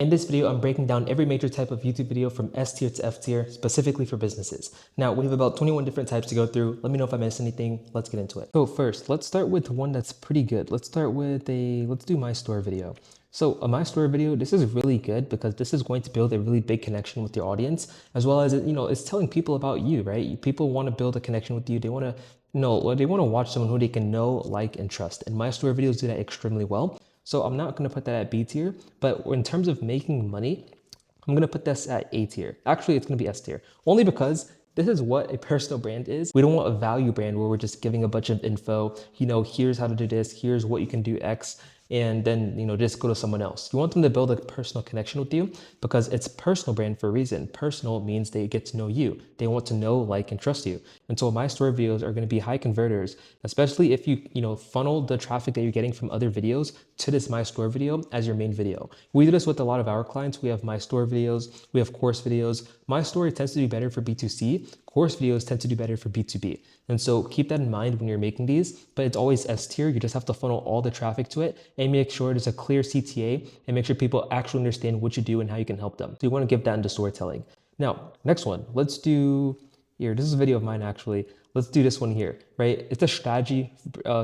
In this video, I'm breaking down every major type of YouTube video from S tier to F tier, specifically for businesses. Now, we have about 21 different types to go through. Let me know if I missed anything. Let's get into it. So first, let's start with one that's pretty good. Let's do my store video. So a my store video, this is really good because this is going to build a really big connection with your audience, as well as, it's telling people about you, right? People want to build a connection with you. They want to watch someone who they can know, like, and trust. And my store videos do that extremely well. So I'm not going to put that at B tier, but in terms of making money, I'm going to put this at A tier. Actually, it's going to be S tier, only because this is what a personal brand is. We don't want a value brand where we're just giving a bunch of info, here's how to do this, here's what you can do X, and then, just go to someone else. You want them to build a personal connection with you because it's a personal brand for a reason. Personal means they get to know you. They want to know, like, and trust you. And so my store videos are going to be high converters, especially if you, funnel the traffic that you're getting from other videos to this my store video as your main video. We do this with a lot of our clients. We have my store videos, we have course videos. My story tends to do better for B2C. Course videos tend to do better for B2B. And so keep that in mind when you're making these, but it's always S tier. You just have to funnel all the traffic to it and make sure there's a clear CTA and make sure people actually understand what you do and how you can help them. So you want to give that into storytelling. Now, next one, let's do here. This is a video of mine actually. Let's do this one here, right? It's a strategy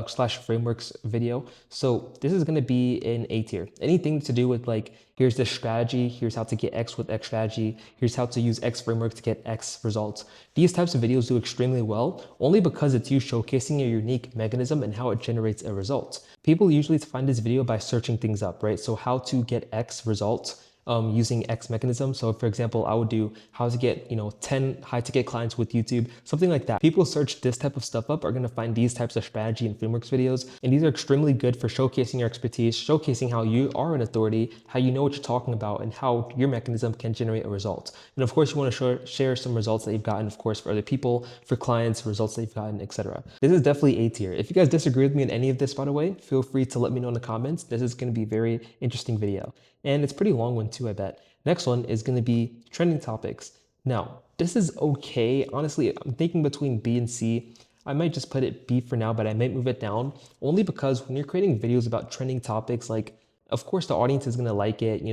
slash frameworks video. So this is going to be in A tier. Anything to do with, like, here's the strategy, here's how to get X with X strategy, here's how to use X framework to get X results. These types of videos do extremely well only because it's you showcasing your unique mechanism and how it generates a result. People usually find this video by searching things up, right? So how to get X results using X mechanism. So for example, I would do how to get, 10 high ticket clients with YouTube, something like that. People search this type of stuff up are going to find these types of strategy and frameworks videos. And these are extremely good for showcasing your expertise, showcasing how you are an authority, how you know what you're talking about, and how your mechanism can generate a result. And of course, you want to share some results that you've gotten, of course, for other people, for clients, results that you've gotten, etc. This is definitely A tier. If you guys disagree with me in any of this, by the way, feel free to let me know in the comments. This is going to be a very interesting video. And it's a pretty long one too, I bet. Next one is going to be trending topics. Now, this is okay. Honestly, I'm thinking between B and C. I might just put it B for now, but I might move it down only because when you're creating videos about trending topics, like, of course, the audience is going to like it.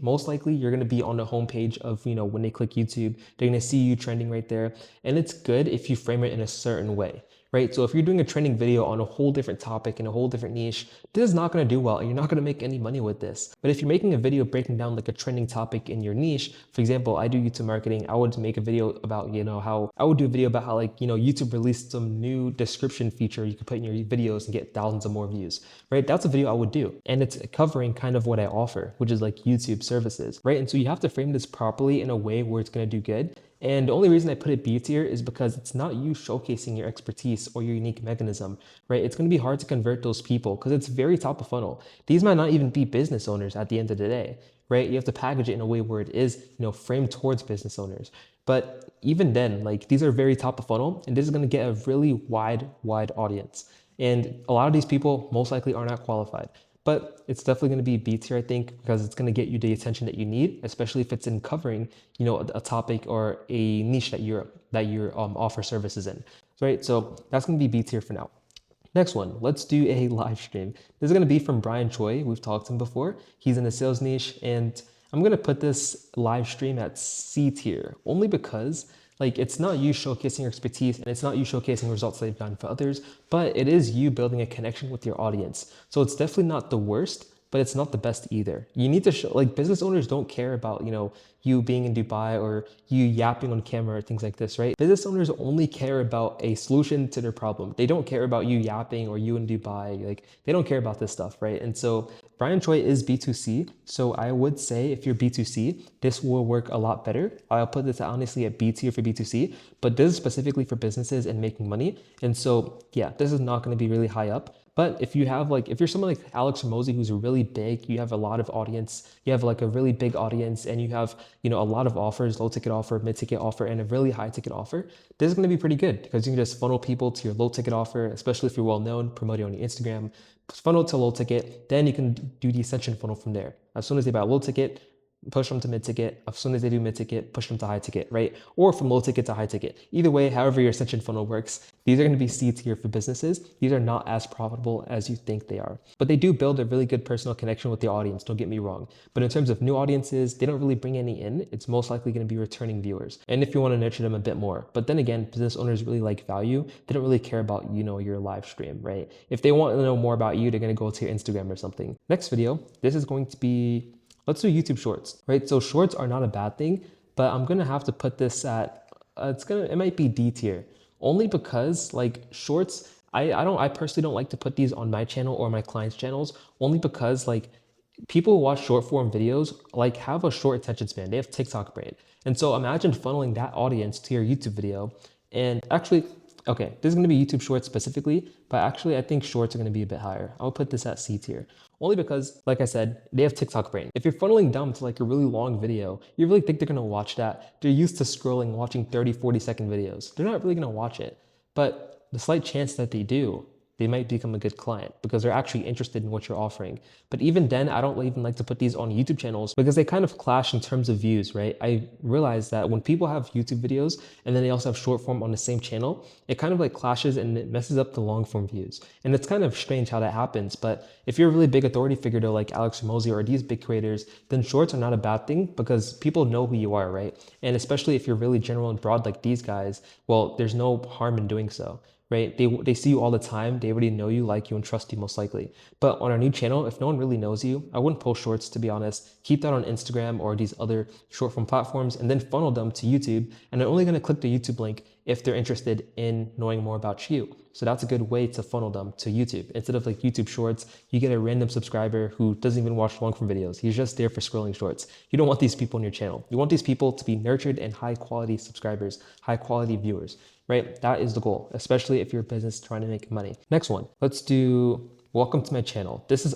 Most likely you're going to be on the homepage of, when they click YouTube, they're going to see you trending right there. And it's good if you frame it in a certain way, right? So if you're doing a trending video on a whole different topic in a whole different niche, this is not going to do well and you're not going to make any money with this. But if you're making a video breaking down like a trending topic in your niche, for example, I do YouTube marketing. I would make a video about, how like, YouTube released some new description feature you could put in your videos and get thousands of more views, right? That's a video I would do. And it's covering kind of what I offer, which is like YouTube services, right? And so you have to frame this properly in a way where it's going to do good. And the only reason I put it B tier is because it's not you showcasing your expertise or your unique mechanism, right? It's going to be hard to convert those people because it's very top of funnel. These might not even be business owners at the end of the day, right? You have to package it in a way where it is, framed towards business owners. But even then, like, these are very top of funnel and this is going to get a really wide audience. And a lot of these people most likely are not qualified. But it's definitely going to be B tier, I think, because it's going to get you the attention that you need, especially if it's in covering, a topic or a niche that you offer services in, right? So that's going to be B tier for now. Next one, let's do a live stream. This is going to be from Brian Choi. We've talked to him before. He's in the sales niche, and I'm going to put this live stream at C tier only because, like, it's not you showcasing your expertise and it's not you showcasing results that you've gotten for others, but it is you building a connection with your audience. So it's definitely not the worst, but it's not the best either. You need to show, like, business owners don't care about, you being in Dubai or you yapping on camera or things like this, right? Business owners only care about a solution to their problem. They don't care about you yapping or you in Dubai. Like, they don't care about this stuff, right? And so Brian Choi is B2C. So I would say if you're B2C, this will work a lot better. I'll put this honestly at B tier for B2C, but this is specifically for businesses and making money. And so, yeah, this is not going to be really high up. But if you have, like, if you're someone like Alex Ramosi, who's really big, you have a lot of audience, you have like a really big audience and you have, a lot of offers, low ticket offer, mid ticket offer, and a really high ticket offer, this is going to be pretty good because you can just funnel people to your low ticket offer, especially if you're well known, promote it on your Instagram, funnel to low ticket, then you can do the ascension funnel from there. As soon as they buy a low ticket, push them to mid ticket. As soon as they do mid ticket, push them to high ticket, right? Or from low ticket to high ticket. Either way, however your ascension funnel works, these are going to be C tier for businesses. These are not as profitable as you think they are, but they do build a really good personal connection with the audience. Don't get me wrong. But in terms of new audiences, they don't really bring any in. It's most likely going to be returning viewers. And if you want to nurture them a bit more, but then again, business owners really like value. They don't really care about, your live stream, right? If they want to know more about you, they're going to go to your Instagram or something. Next video, this is going to be, let's do YouTube Shorts, right? So shorts are not a bad thing, but I'm gonna have to put this at, it might be D tier, only because like shorts, I personally don't like to put these on my channel or my clients' channels, only because like people who watch short form videos like have a short attention span. They have TikTok brain. And so imagine funneling that audience to your YouTube video. And actually, okay, this is gonna be YouTube Shorts specifically, but actually I think shorts are gonna be a bit higher. I'll put this at C tier. Only because, like I said, they have TikTok brain. If you're funneling them to like a really long video, you really think they're gonna watch that? They're used to scrolling, watching 30, 40-second videos. They're not really gonna watch it. But the slight chance that they do, they might become a good client because they're actually interested in what you're offering. But even then, I don't even like to put these on YouTube channels because they kind of clash in terms of views, right? I realize that when people have YouTube videos and then they also have short form on the same channel, it kind of like clashes and it messes up the long form views. And it's kind of strange how that happens. But if you're a really big authority figure to like Alex Hormozi or these big creators, then shorts are not a bad thing because people know who you are, right? And especially if you're really general and broad like these guys, well, there's no harm in doing so, right? They see you all the time. They already know you, like you, and trust you most likely. But on our new channel, if no one really knows you, I wouldn't post shorts, to be honest. Keep that on Instagram or these other short form platforms and then funnel them to YouTube. And they're only going to click the YouTube link if they're interested in knowing more about you. So that's a good way to funnel them to YouTube. Instead of like YouTube Shorts, you get a random subscriber who doesn't even watch long form videos. He's just there for scrolling shorts. You don't want these people on your channel. You want these people to be nurtured and high quality subscribers, high quality viewers, right? That is the goal, especially if you're a business trying to make money. Next one, let's do welcome to my channel. This is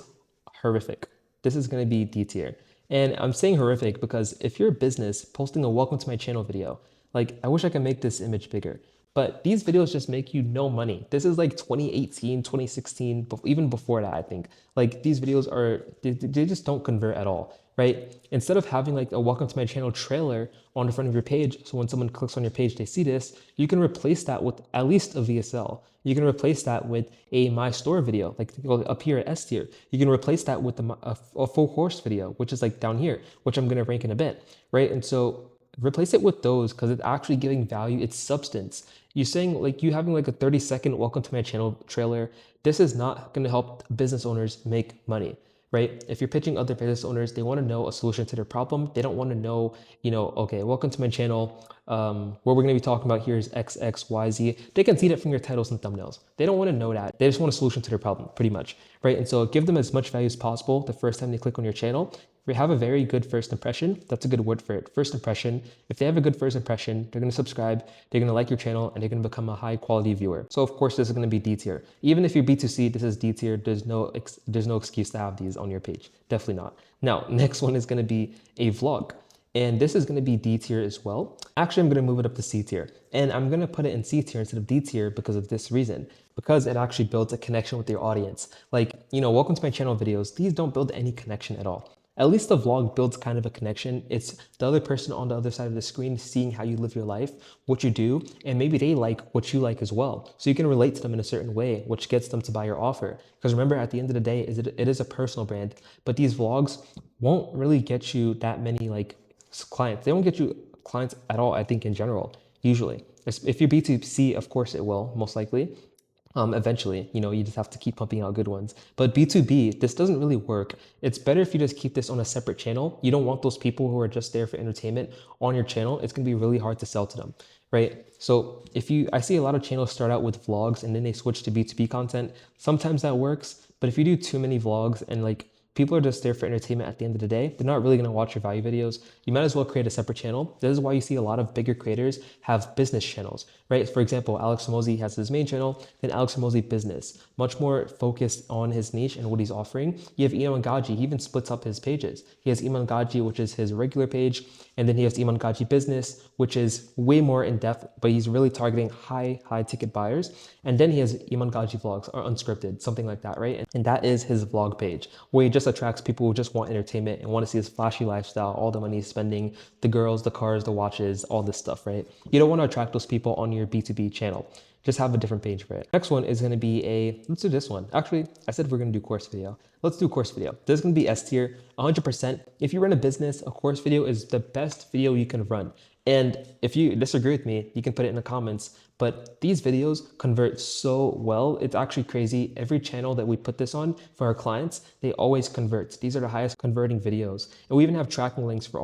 horrific. This is gonna be D tier. And I'm saying horrific because if you're a business posting a welcome to my channel video, like I wish I could make this image bigger, but these videos just make you no money. This is like 2018, 2016, even before that, I think. Like these videos are, they just don't convert at all, right? Instead of having like a welcome to my channel trailer on the front of your page, so when someone clicks on your page, they see this, you can replace that with at least a VSL. You can replace that with a My Store video, like up here at S tier. You can replace that with a full course video, which is like down here, which I'm gonna rank in a bit, right? And so replace it with those because it's actually giving value, it's substance. You're saying like you having like a 30-second welcome to my channel trailer, this is not going to help business owners make money, right? If you're pitching other business owners, they want to know a solution to their problem. They don't want to know, okay, welcome to my channel. What we're going to be talking about here is X, X, Y, Z. They can see that from your titles and thumbnails. They don't want to know that. They just want a solution to their problem, pretty much, right? And so give them as much value as possible the first time they click on your channel. If you have a very good first impression, that's a good word for it. First impression. If they have a good first impression, they're going to subscribe, they're going to like your channel, and they're going to become a high quality viewer. So of course, this is going to be D tier. Even if you're B2C, this is D tier. There's no excuse to have these on your page. Definitely not. Now, next one is going to be a vlog. And this is going to be D tier as well. Actually, I'm going to move it up to C tier. And I'm going to put it in C tier instead of D tier because of this reason. Because it actually builds a connection with your audience. Like, welcome to my channel videos. These don't build any connection at all. At least the vlog builds kind of a connection. It's the other person on the other side of the screen seeing how you live your life, what you do, and maybe they like what you like as well. So you can relate to them in a certain way, which gets them to buy your offer. Because remember, at the end of the day, it is a personal brand, but these vlogs won't really get you that many like clients. They won't get you clients at all, I think, in general, usually. If you're B2C, of course it will, most likely. Eventually, you just have to keep pumping out good ones. But B2B, this doesn't really work. It's better if you just keep this on a separate channel. You don't want those people who are just there for entertainment on your channel. It's going to be really hard to sell to them, right? So I see a lot of channels start out with vlogs and then they switch to B2B content. Sometimes that works, but if you do too many vlogs and like people are just there for entertainment at the end of the day, they're not really going to watch your value videos. You might as well create a separate channel. This is why you see a lot of bigger creators have business channels, right? For example, Alex Hormozi has his main channel, then Alex Hormozi Business, much more focused on his niche and what he's offering. You have Iman Gaji, he even splits up his pages. He has Iman Gaji, which is his regular page, and then he has Iman Gaji Business, which is way more in depth, but he's really targeting high ticket buyers. And then he has Iman Gaji Vlogs or Unscripted, something like that, right? And that is his vlog page, where he just attracts people who just want entertainment and want to see this flashy lifestyle, all the money he's spending, the girls, the cars, the watches, all this stuff, right? You don't want to attract those people on your B2B channel. Just have a different page for it. Next one is going to be let's do this one. Actually, I said we're going to do course video. Let's do course video. This is going to be S tier, 100%. If you run a business, a course video is the best video you can run. And if you disagree with me, you can put it in the comments. But these videos convert so well. It's actually crazy. Every channel that we put this on for our clients, they always convert. These are the highest converting videos. And we even have tracking links for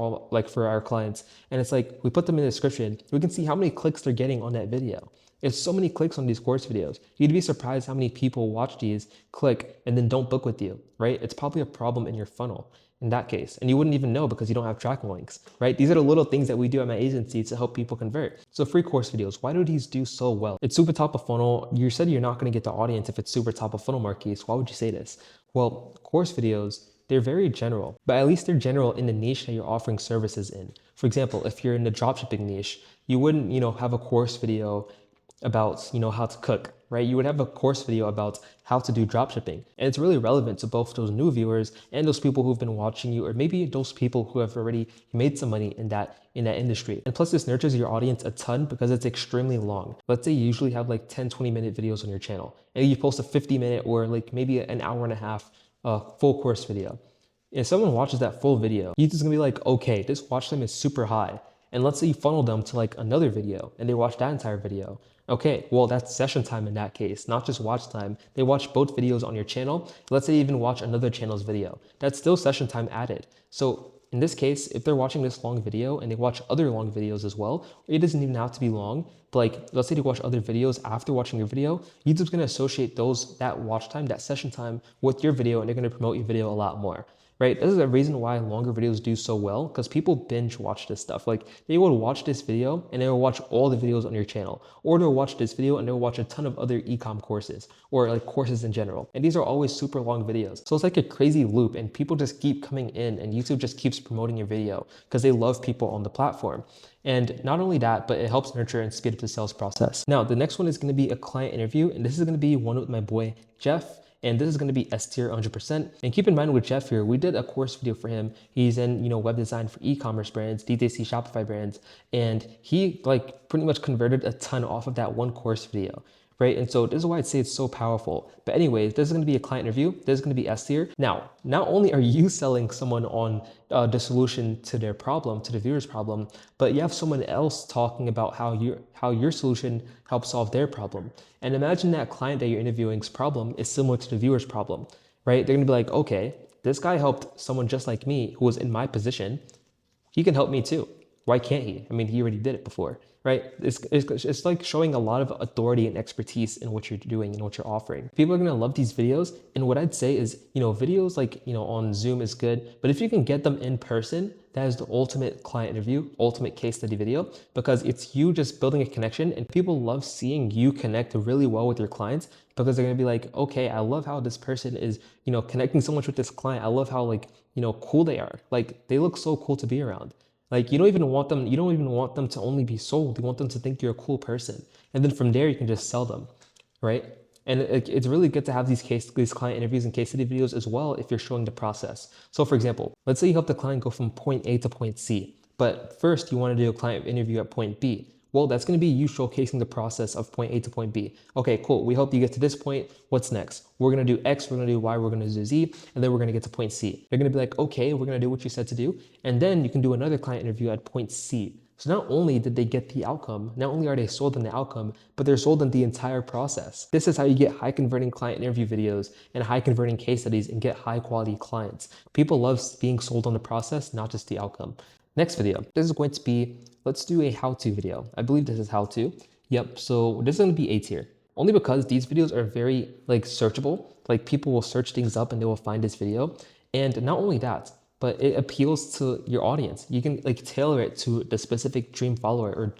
our clients. And it's like, we put them in the description. We can see how many clicks they're getting on that video. There's so many clicks on these course videos. You'd be surprised how many people watch these, click, and then don't book with you, right? It's probably a problem in your funnel in that case. And you wouldn't even know because you don't have tracking links, right? These are the little things that we do at my agency to help people convert. So free course videos, why do these do so well? It's super top of funnel. You said you're not going to get the audience if it's super top of funnel, Marquise. Why would you say this? Well, course videos, they're very general, but at least they're general in the niche that you're offering services in. For example, if you're in the dropshipping niche, you wouldn't, have a course video about, how to cook, right? You would have a course video about how to do dropshipping. And it's really relevant to both those new viewers and those people who've been watching you, or maybe those people who have already made some money in that industry. And plus this nurtures your audience a ton because it's extremely long. Let's say you usually have like 10, 20-minute videos on your channel and you post a 50-minute or like maybe an hour and a half full course video. If someone watches that full video, YouTube's gonna be like, okay, this watch time is super high. And let's say you funnel them to like another video and they watch that entire video. Okay, well, that's session time in that case, not just watch time. They watch both videos on your channel. Let's say they even watch another channel's video. That's still session time added. So in this case, if they're watching this long video and they watch other long videos as well, it doesn't even have to be long, but like, let's say they watch other videos after watching your video, YouTube's gonna associate that watch time, that session time with your video, and they're gonna promote your video a lot more. Right? This is a reason why longer videos do so well, because people binge watch this stuff. Like they would watch this video and they will watch all the videos on your channel, or they'll watch this video and they'll watch a ton of other e-com courses or like courses in general. And these are always super long videos. So it's like a crazy loop and people just keep coming in and YouTube just keeps promoting your video because they love people on the platform. And not only that, but it helps nurture and speed up the sales process. Now, the next one is going to be a client interview, and this is going to be one with my boy, Jeff. And this is going to be S tier 100%. And keep in mind with Jeff here, we did a course video for him. He's in, web design for e-commerce brands, DTC Shopify brands. And he like pretty much converted a ton off of that one course video. Right? And so this is why I'd say it's so powerful. But anyways, this is going to be a client interview. This is going to be S tier. Now, not only are you selling someone on the solution to their problem, to the viewer's problem, but you have someone else talking about how your solution helps solve their problem. And imagine that client that you're interviewing's problem is similar to the viewer's problem, right? They're going to be like, okay, this guy helped someone just like me who was in my position. He can help me too. Why can't he? I mean, he already did it before, right? It's like showing a lot of authority and expertise in what you're doing and what you're offering. People are gonna love these videos. And what I'd say is, videos like, on Zoom is good, but if you can get them in person, that is the ultimate client interview, ultimate case study video, because it's you just building a connection, and people love seeing you connect really well with your clients because they're gonna be like, okay, I love how this person is, connecting so much with this client. I love how cool they are. Like they look so cool to be around. Like you don't even want them to only be sold. You want them to think you're a cool person. And then from there, you can just sell them, right? And it's really good to have these client interviews and case study videos as well if you're showing the process. So for example, let's say you help the client go from point A to point C, but first you want to do a client interview at point B. Well, that's going to be you showcasing the process of point A to point B. Okay, cool. We helped you get to this point. What's next? We're going to do X, we're going to do Y, we're going to do Z, and then we're going to get to point C. They're going to be like, okay, we're going to do what you said to do. And then you can do another client interview at point C. So not only did they get the outcome, not only are they sold on the outcome, but they're sold on the entire process. This is how you get high converting client interview videos and high converting case studies and get high quality clients. People love being sold on the process, not just the outcome. Next video, this is going to be, let's do a how-to video. I believe this is how-to. Yep, so this is going to be A tier. Only because these videos are very searchable. Like people will search things up and they will find this video. And not only that, but it appeals to your audience. You can tailor it to the specific dream follower or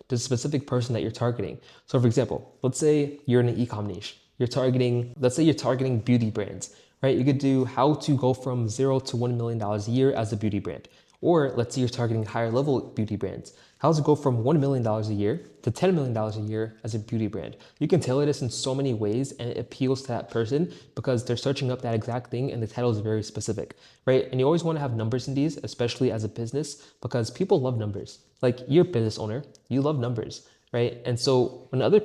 the specific person that you're targeting. So for example, let's say you're in an e-com niche. Let's say you're targeting beauty brands, right? You could do how to go from $0 to $1 million a year as a beauty brand. Or let's say you're targeting higher level beauty brands. How does it go from $1 million a year to $10 million a year as a beauty brand? You can tailor this in so many ways and it appeals to that person because they're searching up that exact thing and the title is very specific, right? And you always want to have numbers in these, especially as a business, because people love numbers. Like you're a business owner, you love numbers, right? And so when other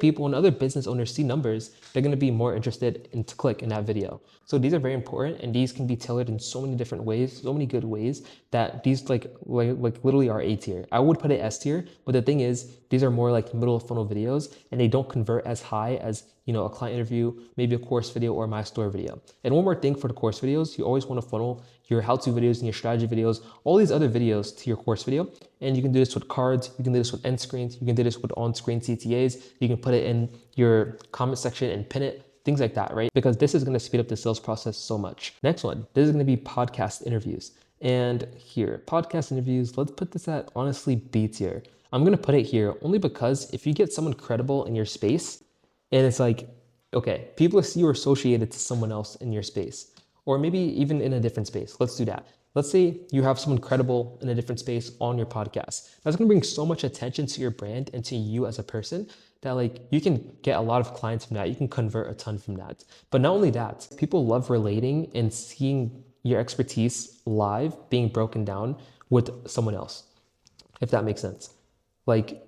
business owners see numbers, they're going to be more interested in to click in that video. So these are very important and these can be tailored in so many different ways, so many good ways that these like literally are A tier. I would put it S tier, but the thing is these are more like middle of funnel videos and they don't convert as high as, you know, a client interview, maybe a course video or my store video. And one more thing for the course videos, you always want to funnel your how-to videos and your strategy videos, all these other videos to your course video. And you can do this with cards, you can do this with end screens, you can do this with on-screen CTAs, you can put it in your comment section and pin it, things like that, right? Because this is going to speed up the sales process so much. Next one, this is going to be podcast interviews. And here, podcast interviews, let's put this at honestly B tier. I'm going to put it here only because if you get someone credible in your space and it's like, okay, people see you're associated to someone else in your space, or maybe even in a different space. Let's do that. Let's say you have someone credible in a different space on your podcast. That's going to bring so much attention to your brand and to you as a person that like you can get a lot of clients from that. You can convert a ton from that. But not only that, people love relating and seeing your expertise live being broken down with someone else, if that makes sense. Like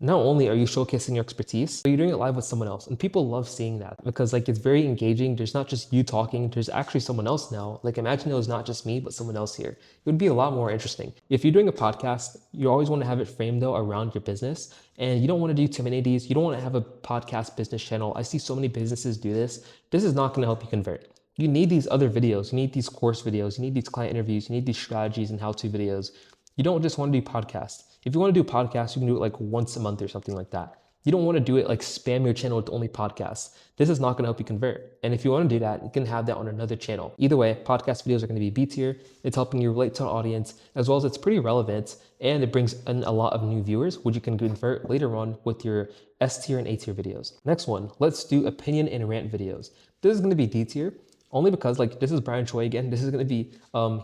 not only are you showcasing your expertise, but you're doing it live with someone else. And people love seeing that because like it's very engaging. There's not just you talking, there's actually someone else now. Like imagine it was not just me, but someone else here. It would be a lot more interesting. If you're doing a podcast, you always want to have it framed though around your business. And you don't want to do too many of these. You don't want to have a podcast business channel. I see so many businesses do this. This is not going to help you convert. You need these other videos. You need these course videos. You need these client interviews. You need these strategies and how-to videos. You don't just want to do podcasts. If you want to do podcasts, you can do it like once a month or something like that. You don't want to do it like spam your channel with only podcasts. This is not going to help you convert. And if you want to do that, you can have that on another channel. Either way, podcast videos are going to be B tier. It's helping you relate to an audience, as well as it's pretty relevant and it brings in a lot of new viewers, which you can convert later on with your S tier and A tier videos. Next one, let's do opinion and rant videos. This is going to be D tier only because like this is Brian Choi again. This is going to be,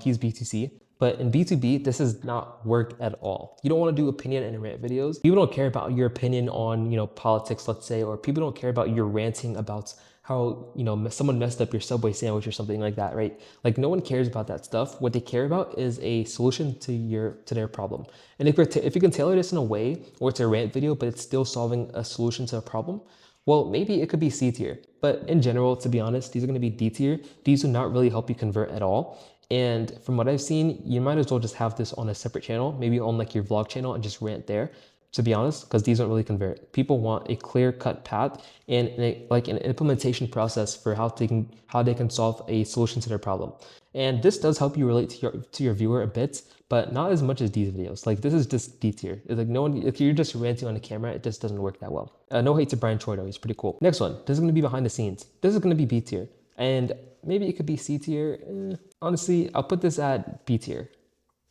he's BTC. But in B2B, this does not work at all. You don't want to do opinion and rant videos. People don't care about your opinion on, politics, let's say, or people don't care about your ranting about how, someone messed up your Subway sandwich or something like that, right? Like no one cares about that stuff. What they care about is a solution to their problem. And if you can tailor this in a way where it's a rant video, but it's still solving a solution to a problem, well, maybe it could be C tier. But in general, to be honest, these are going to be D tier. These do not really help you convert at all. And from what I've seen, you might as well just have this on a separate channel, maybe on like your vlog channel and just rant there, to be honest, because these don't really convert. People want a clear-cut path and an implementation process for how they can solve a solution to their problem. And this does help you relate to your viewer a bit, but not as much as these videos. Like this is just D tier. It's like if you're just ranting on the camera, it just doesn't work that well. No hate to Brian Choi though, he's pretty cool. Next one, this is gonna be behind the scenes. This is gonna be B tier. And maybe it could be C tier. Honestly, I'll put this at B tier.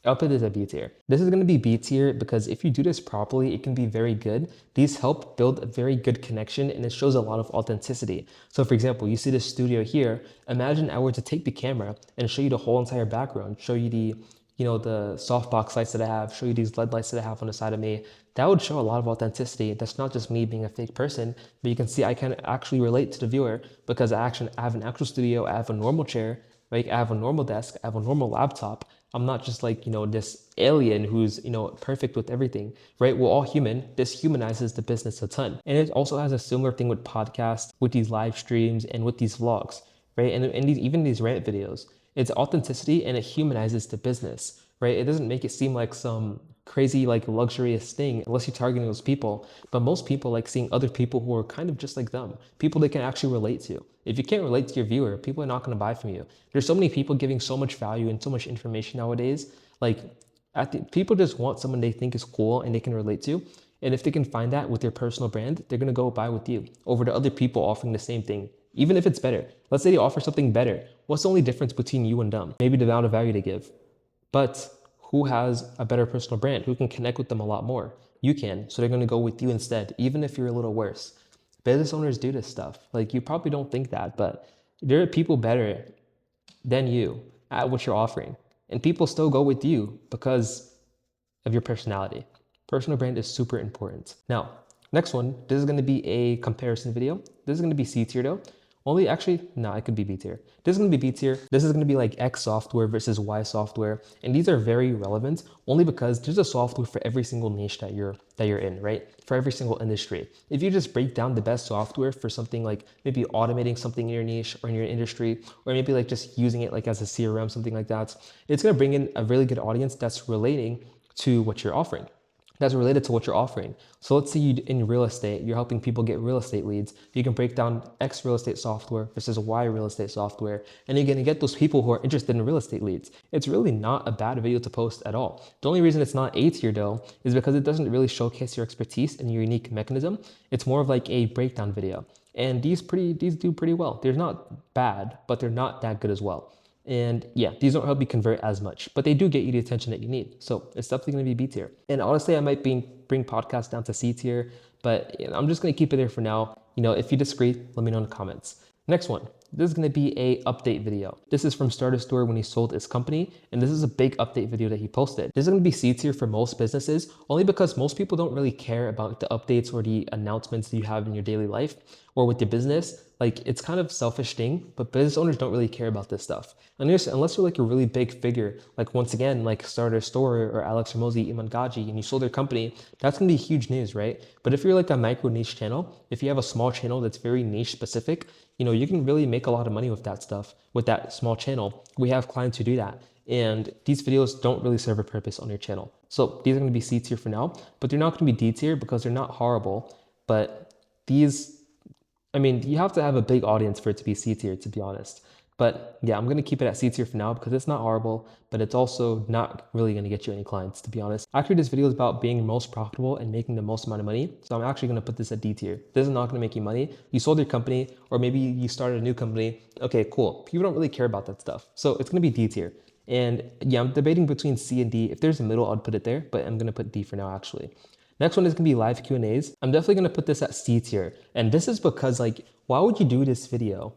This is going to be B tier because if you do this properly, it can be very good. These help build a very good connection and it shows a lot of authenticity. So for example, you see this studio here. Imagine I were to take the camera and show you the whole entire background, show you the softbox lights that I have, show you these LED lights that I have on the side of me. That would show a lot of authenticity. That's not just me being a fake person, but you can see I can actually relate to the viewer because I have an actual studio, I have a normal chair, right? I have a normal desk, I have a normal laptop. I'm not just like, this alien who's, perfect with everything, right? We're all human. This humanizes the business a ton. And it also has a similar thing with podcasts, with these live streams and with these vlogs, right? And even these rant videos. It's authenticity and it humanizes the business, right? It doesn't make it seem like some crazy, like luxurious thing unless you're targeting those people. But most people like seeing other people who are kind of just like them, people they can actually relate to. If you can't relate to your viewer, people are not going to buy from you. There's so many people giving so much value and so much information nowadays. Like people just want someone they think is cool and they can relate to. And if they can find that with their personal brand, they're going to go buy with you over to other people offering the same thing. Even if it's better. Let's say they offer something better. What's the only difference between you and them? Maybe the amount of value they give. But who has a better personal brand? Who can connect with them a lot more? You can. So they're going to go with you instead, even if you're a little worse. Business owners do this stuff. Like you probably don't think that, but there are people better than you at what you're offering. And people still go with you because of your personality. Personal brand is super important. Now, next one, this is gonna be a comparison video. This is gonna be C tier though. Only actually, no, it could be B tier. This is gonna be B tier. This is gonna be like X software versus Y software. And these are very relevant only because there's a software for every single niche that you're in, right? For every single industry. If you just break down the best software for something like maybe automating something in your niche or in your industry, or maybe like just using it like as a CRM, something like that, it's gonna bring in a really good audience that's relating to what you're offering. That's related to what you're offering. So let's say you in real estate, you're helping people get real estate leads. You can break down X real estate software versus Y real estate software, and you're gonna get those people who are interested in real estate leads. It's really not a bad video to post at all. The only reason it's not A tier though is because it doesn't really showcase your expertise and your unique mechanism. It's more of like a breakdown video. And these do pretty well. They're not bad, but they're not that good as well. And yeah, these don't help you convert as much, but they do get you the attention that you need. So it's definitely going to be B tier. And honestly, I might bring podcasts down to C tier, but I'm just going to keep it there for now. If you disagree, let me know in the comments. Next one. This is going to be a update video. This is from Starter Store when he sold his company, and this is a big update video that he posted. This is going to be C tier for most businesses, only because most people don't really care about the updates or the announcements that you have in your daily life or with your business. Like, it's kind of selfish thing, but business owners don't really care about this stuff. Unless you're like a really big figure, like once again, like Starter Store or Alex Ramosi, Iman Gaji, and you sold their company, that's gonna be huge news, right? But if you're like a micro niche channel, if you have a small channel that's very niche specific, you can really make a lot of money with that stuff, with that small channel. We have clients who do that. And these videos don't really serve a purpose on your channel. So these are gonna be C tier for now, but they're not gonna be D tier because they're not horrible. But you have to have a big audience for it to be C tier, to be honest. But yeah, I'm gonna keep it at C tier for now because it's not horrible, but it's also not really gonna get you any clients, to be honest. Actually, this video is about being most profitable and making the most amount of money. So I'm actually gonna put this at D tier. This is not gonna make you money. You sold your company, or maybe you started a new company. Okay, cool. People don't really care about that stuff. So it's gonna be D tier. And yeah, I'm debating between C and D. If there's a middle, I'd put it there, but I'm gonna put D for now, actually. Next one is gonna be live Q&As. I'm definitely gonna put this at C tier. And this is because, like, why would you do this video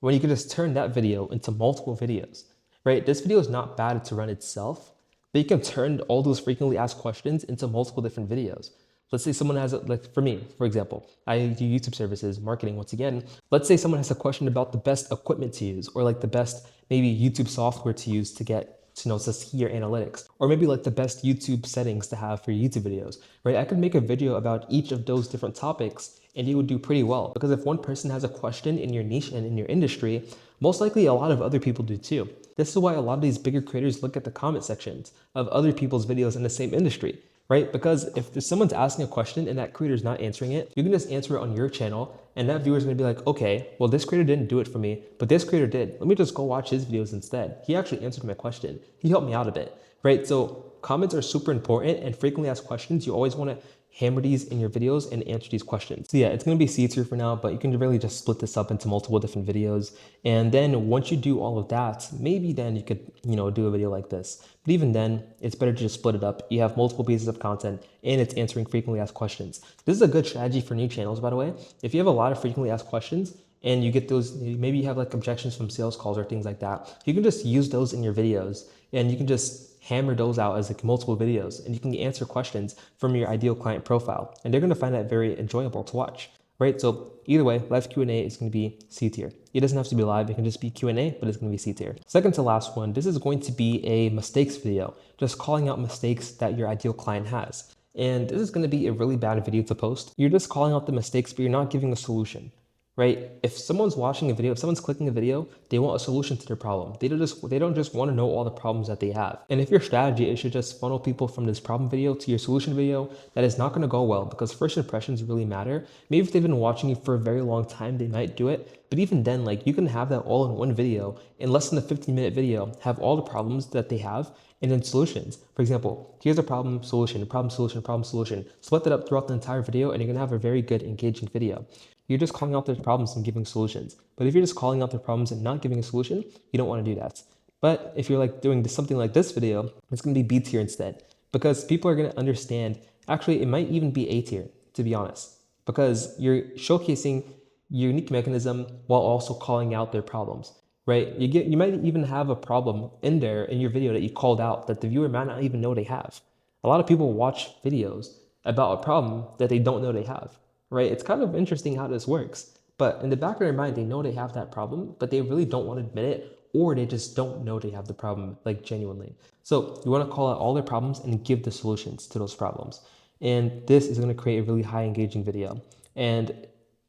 when you could just turn that video into multiple videos, right? This video is not bad to run itself, but you can turn all those frequently asked questions into multiple different videos. Let's say someone has, like for me, for example, I do YouTube services, marketing once again. Let's say someone has a question about the best equipment to use, or like the best maybe YouTube software to use to get to see your analytics, or maybe like the best YouTube settings to have for your YouTube videos, right? I could make a video about each of those different topics and you would do pretty well, because if one person has a question in your niche and in your industry, most likely a lot of other people do too. This is why a lot of these bigger creators look at the comment sections of other people's videos in the same industry, right? Because if someone's asking a question and that creator's not answering it, you can just answer it on your channel, and that viewer's gonna be like, okay, well, this creator didn't do it for me, but this creator did. Let me just go watch his videos instead. He actually answered my question. He helped me out a bit, right? So comments are super important, and frequently asked questions, you always wanna hammer these in your videos and answer these questions. So yeah, it's gonna be C tier for now, but you can really just split this up into multiple different videos. And then once you do all of that, maybe then you could, do a video like this. But even then, it's better to just split it up. You have multiple pieces of content and it's answering frequently asked questions. This is a good strategy for new channels, by the way. If you have a lot of frequently asked questions and you get those, maybe you have like objections from sales calls or things like that, you can just use those in your videos and you can just hammer those out as like multiple videos, and you can answer questions from your ideal client profile, and they're going to find that very enjoyable to watch, right? So either way, live Q&A is going to be C tier. It doesn't have to be live, it can just be Q&A, but it's going to be C tier. Second to last one, this is going to be a mistakes video, just calling out mistakes that your ideal client has. And this is going to be a really bad video to post. You're just calling out the mistakes, but you're not giving a solution, right? If someone's watching a video, if someone's clicking a video, they want a solution to their problem. They don't just want to know all the problems that they have. And if your strategy is to just funnel people from this problem video to your solution video, that is not going to go well, because first impressions really matter. Maybe if they've been watching you for a very long time, they might do it. But even then, like, you can have that all in one video, in less than a 15-minute video, have all the problems that they have and then solutions. For example, here's a problem, solution, problem, solution, problem, solution. Split that up throughout the entire video and you're gonna have a very good engaging video. You're just calling out their problems and giving solutions. But if you're just calling out their problems and not giving a solution, you don't wanna do that. But if you're like doing something like this video, it's gonna be B tier instead, because people are gonna understand. Actually, it might even be A tier, to be honest, because you're showcasing your unique mechanism while also calling out their problems, right? You might even have a problem in there in your video that you called out that the viewer might not even know they have. A lot of people watch videos about a problem that they don't know they have, right? It's kind of interesting how this works. But in the back of their mind, they know they have that problem, but they really don't want to admit it, or they just don't know they have the problem, like genuinely. So you want to call out all their problems and give the solutions to those problems. And this is going to create a really high engaging video. And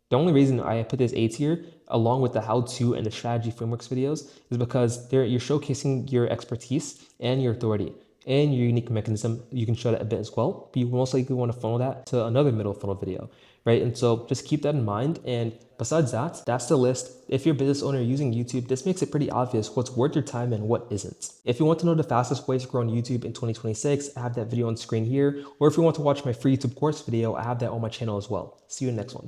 the only reason I put this A tier along with the how-to and the strategy frameworks videos is because you're showcasing your expertise and your authority and your unique mechanism. You can show that a bit as well, but you most likely want to funnel that to another middle funnel video, right? And so just keep that in mind. And besides that, that's the list. If you're a business owner using YouTube, this makes it pretty obvious what's worth your time and what isn't. If you want to know the fastest ways to grow on YouTube in 2026, I have that video on screen here. Or if you want to watch my free YouTube course video, I have that on my channel as well. See you in the next one.